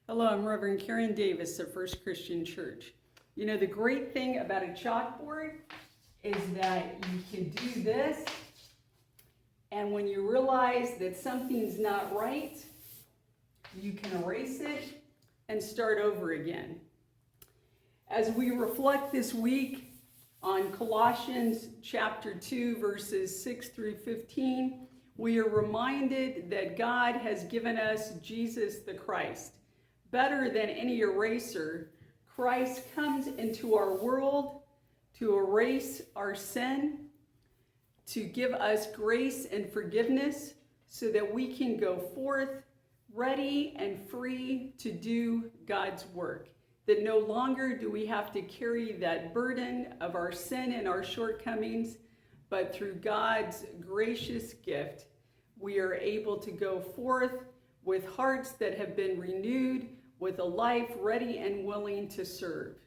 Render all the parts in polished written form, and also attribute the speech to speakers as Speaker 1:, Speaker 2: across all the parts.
Speaker 1: Hello, I'm Reverend Karen Davis of First Christian Church. You know, the great thing about a chalkboard is that you can do this, and when you realize that something's not right, you can erase it and start over again. As we reflect this week on Colossians chapter 2, verses 6 through 15, we are reminded that God has given us Jesus the Christ. Better than any eraser, Christ comes into our world to erase our sin, to give us grace and forgiveness so that we can go forth ready and free to do God's work. That no longer do we have to carry that burden of our sin and our shortcomings, but through God's gracious gift, we are able to go forth with hearts that have been renewed, with a life ready and willing to serve.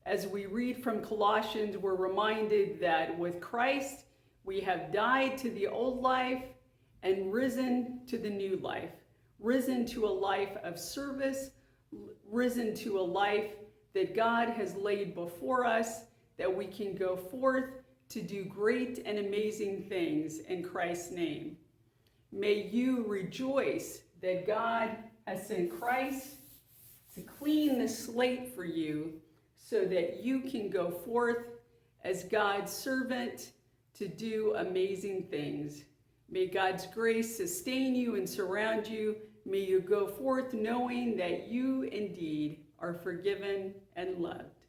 Speaker 1: As we read from Colossians, we're reminded that with Christ, we have died to the old life and risen to the new life, risen to a life of service, risen to a life that God has laid before us, that we can go forth to do great and amazing things in Christ's name. May you rejoice that God has sent Christ to clean the slate for you so that you can go forth as God's servant to do amazing things. May God's grace sustain you and surround you. May you go forth knowing that you indeed are forgiven and loved.